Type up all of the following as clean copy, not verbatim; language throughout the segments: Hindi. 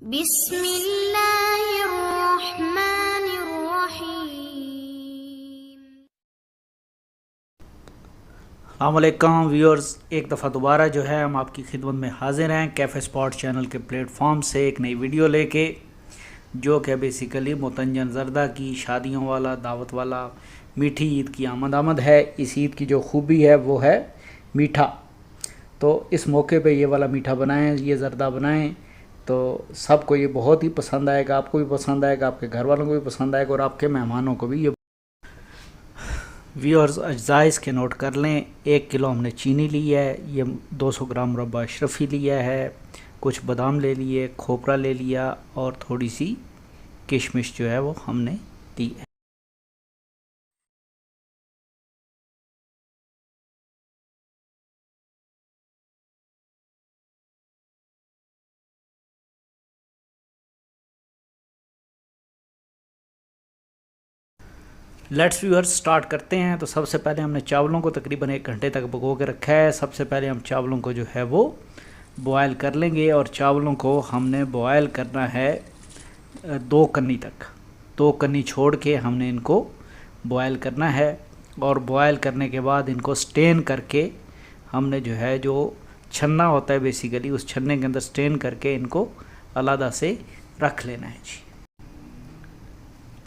बिस्मिल्लाहिर्रहमानिर्रहीम। अस्सलामुअलैकुम व्यूअर्स, एक दफ़ा दोबारा जो है हम आपकी खिदमत में हाजिर हैं कैफ़े स्पॉट चैनल के प्लेटफॉर्म से एक नई वीडियो लेके, जो कि बेसिकली मुतंजन ज़रदा की शादियों वाला, दावत वाला, मीठी ईद की आमद है। इस ईद की जो खूबी है वो है मीठा। तो इस मौके पे ये वाला मीठा बनाएं, ये ज़रदा बनाएं तो सबको ये बहुत ही पसंद आएगा। आपको भी पसंद आएगा, आपके घर वालों को भी पसंद आएगा और आपके मेहमानों को भी। ये व्यूअर्स अज्जा इसके नोट कर लें। 1 किलो हमने चीनी ली है, ये 200 ग्राम मुरब्बा अशरफ़ी लिया है, कुछ बादाम ले लिए, खोपरा ले लिया और थोड़ी सी किशमिश जो है वो हमने ली है। लेट्स व्यूअर्स स्टार्ट करते हैं। तो सबसे पहले हमने चावलों को तकरीबन 1 घंटे तक भिगो के रखा है। सबसे पहले हम चावलों को जो है वो बॉयल कर लेंगे और चावलों को हमने बॉयल करना है 2 कन्नी तक। 2 कन्नी छोड़ के हमने इनको बॉयल करना है और बॉयल करने के बाद इनको स्टेन करके हमने जो है, जो छन्ना होता है बेसिकली, उस छन्ने के अंदर स्टेन करके इनको अलग से रख लेना है जी।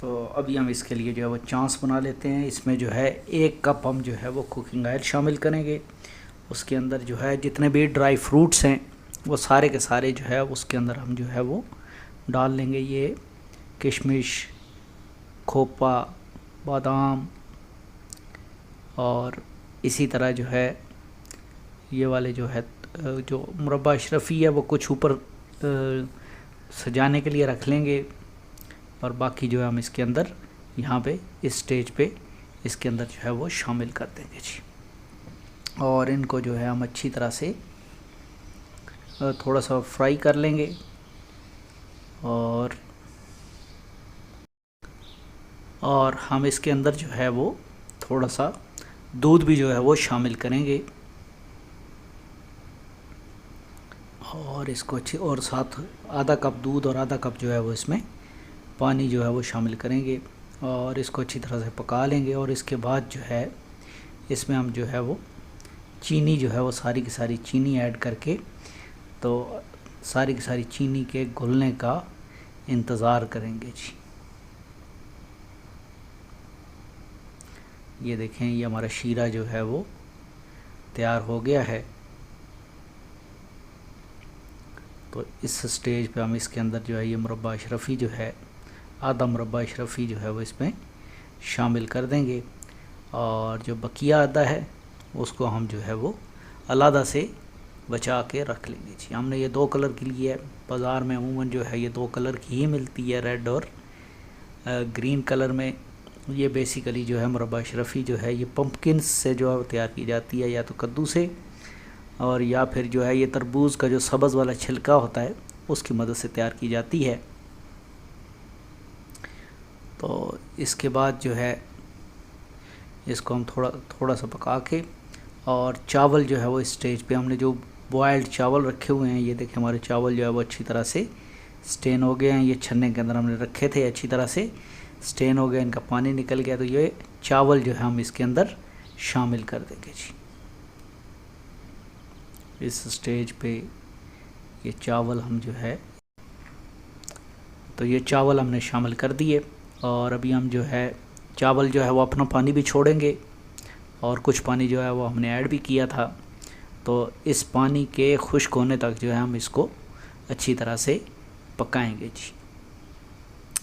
तो अभी हम इसके लिए जो है वो चांस बना लेते हैं। इसमें जो है 1 कप हम जो है वो कुकिंग ऑयल शामिल करेंगे। उसके अंदर जो है जितने भी ड्राई फ्रूट्स हैं वो सारे के सारे जो है उसके अंदर हम जो है वो डाल लेंगे। ये किशमिश, खोपा, बादाम और इसी तरह जो है ये वाले जो है जो मुरब्बा अशरफ़ी है वो कुछ ऊपर सजाने के लिए रख लेंगे और बाकी जो है हम इसके अंदर यहाँ पे इस स्टेज पे इसके अंदर जो है वो शामिल कर देंगे जी। और इनको जो है हम अच्छी तरह से थोड़ा सा फ्राई कर लेंगे और हम इसके अंदर जो है वो थोड़ा सा दूध भी जो है वो शामिल करेंगे और इसको अच्छी, और साथ आधा कप दूध और आधा कप जो है वो इसमें पानी जो है वो शामिल करेंगे और इसको अच्छी तरह से पका लेंगे। और इसके बाद जो है इसमें हम जो है वो चीनी जो है वो सारी की सारी चीनी ऐड करके, तो सारी की सारी चीनी के घुलने का इंतज़ार करेंगे जी। ये देखें, ये हमारा शीरा जो है वो तैयार हो गया है। तो इस स्टेज पे हम इसके अंदर जो है ये मुरब्बा अशरफ़ी जो है, आधा मुरब्बा अशरफ़ी जो है वो इसमें शामिल कर देंगे और जो बकिया आधा है उसको हम जो है वो अलग से बचा के रख लेंगे जी। हमने ये 2 कलर की ली है। बाज़ार में अमूमन जो है ये 2 कलर की ही मिलती है, रेड और ग्रीन कलर में। ये बेसिकली जो है मुरब्बा अशरफ़ी जो है ये पम्पकिन से जो है तैयार की जाती है, या तो कद्दू से और या फिर जो है ये तरबूज का जो सब्ज़ वाला छिलका होता है उसकी मदद से तैयार की जाती है। तो इसके बाद जो है इसको हम थोड़ा सा पका के, और चावल जो है वो इस स्टेज पे हमने जो बॉयल्ड चावल रखे हुए हैं, ये देखें हमारे चावल जो है वो अच्छी तरह से स्टेन हो गए हैं। ये छन्ने के अंदर हमने रखे थे, अच्छी तरह से स्टेन हो गया, इनका पानी निकल गया। तो ये चावल जो है हम इसके अंदर शामिल कर देंगे जी। इस स्टेज पे ये चावल हम जो है, तो ये चावल हमने शामिल कर दिए और अभी हम जो है चावल जो है वो अपना पानी भी छोड़ेंगे और कुछ पानी जो है वो हमने ऐड भी किया था। तो इस पानी के खुश्क होने तक जो है हम इसको अच्छी तरह से पकाएंगे जी।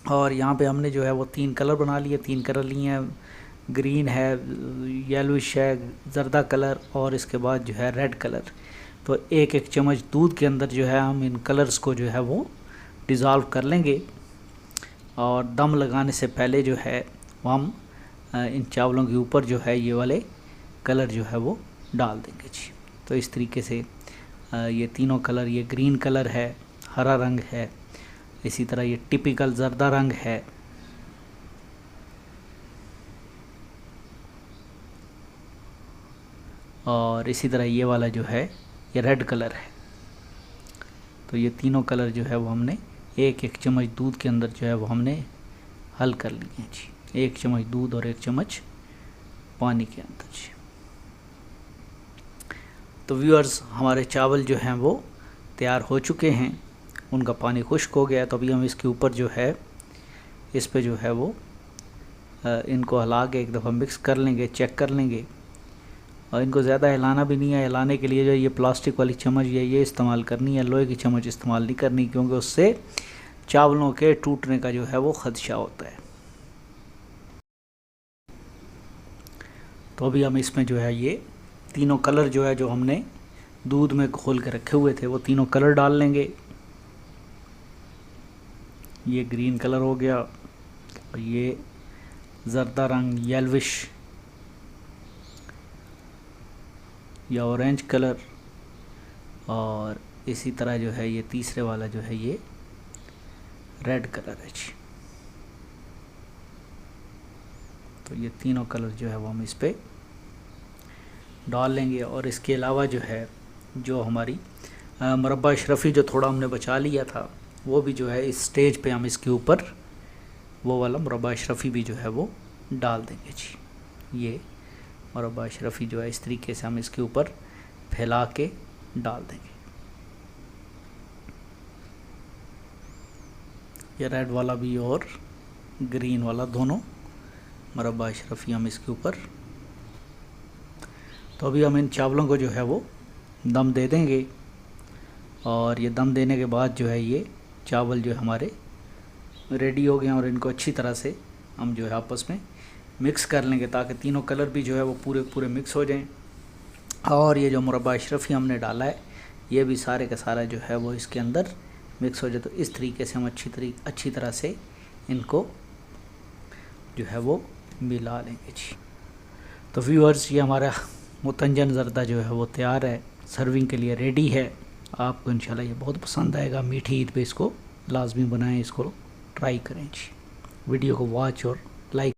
और यहाँ पे हमने जो है वो 3 कलर बना लिए, 3 कलर लिए हैं। ग्रीन है, येलोइश है, ज़रदा कलर और इसके बाद जो है रेड कलर। तो 1-1 चम्मच दूध के अंदर जो है हम इन कलर्स को जो है वो डिज़ोल्व कर लेंगे और दम लगाने से पहले जो है हम इन चावलों के ऊपर जो है ये वाले कलर जो है वो डाल देंगे जी। तो इस तरीके से ये तीनों कलर, ये ग्रीन कलर है, हरा रंग है, इसी तरह ये टिपिकल ज़रदा रंग है और इसी तरह ये वाला जो है ये रेड कलर है। तो ये तीनों कलर जो है वो हमने एक एक चम्मच दूध के अंदर जो है वो हमने हल कर लिए हैं जी। 1 चम्मच दूध और 1 चम्मच पानी के अंदर जी। तो व्यूअर्स, हमारे चावल जो हैं वो तैयार हो चुके हैं, उनका पानी खुश्क हो गया। तो अभी हम इसके ऊपर जो है, इस पे जो है वो इनको हिला के एक दफ़ा मिक्स कर लेंगे, चेक कर लेंगे। और इनको ज़्यादा हिलाना भी नहीं है। हिलाने के लिए जो ये प्लास्टिक वाली चम्मच ये इस्तेमाल करनी है, लोहे की चम्मच इस्तेमाल नहीं करनी, क्योंकि उससे चावलों के टूटने का जो है वो ख़दशा होता है। तो अभी हम इसमें जो है ये तीनों कलर जो है, जो हमने दूध में घोल के रखे हुए थे, वो तीनों कलर डाल लेंगे। ये ग्रीन कलर हो गया, और ये जर्दा रंग येल्विश या ऑरेंज कलर, और इसी तरह जो है ये तीसरे वाला जो है ये रेड कलर है जी। तो ये तीनों कलर जो है वो हम इस पे डाल लेंगे। और इसके अलावा जो है, जो हमारी मुरब्बा अशरफी जो थोड़ा हमने बचा लिया था, वो भी जो है इस स्टेज पे हम इसके ऊपर वो वाला मुरब्बा अशरफी भी जो है वो डाल देंगे जी। ये मुरब्बा अशरफी जो है इस तरीके से हम इसके ऊपर फैला के डाल देंगे। ये रेड वाला भी और ग्रीन वाला दोनों मुरब्बा अशरफी हम इसके ऊपर। तो अभी हम इन चावलों को जो है वो दम दे देंगे, और ये दम देने के बाद जो है ये चावल जो हमारे रेडी हो गए हैं। और इनको अच्छी तरह से हम जो है आपस में मिक्स कर लेंगे, ताकि तीनों कलर भी जो है वो पूरे मिक्स हो जाएं। और ये जो मुरब्बा अशरफी हमने डाला है, ये भी सारे का सारा जो है वो इसके अंदर मिक्स हो जाए। तो इस तरीके से हम अच्छी तरह से इनको जो है वो मिला लेंगे जी। तो व्यूअर्स, ये हमारा मुतंजन ज़र्दा जो है वो तैयार है, सर्विंग के लिए रेडी है। आपको इंशाल्लाह ये बहुत पसंद आएगा। मीठी ईद पे इसको लाजमी बनाएं, इसको ट्राई करें जी। वीडियो को वॉच और लाइक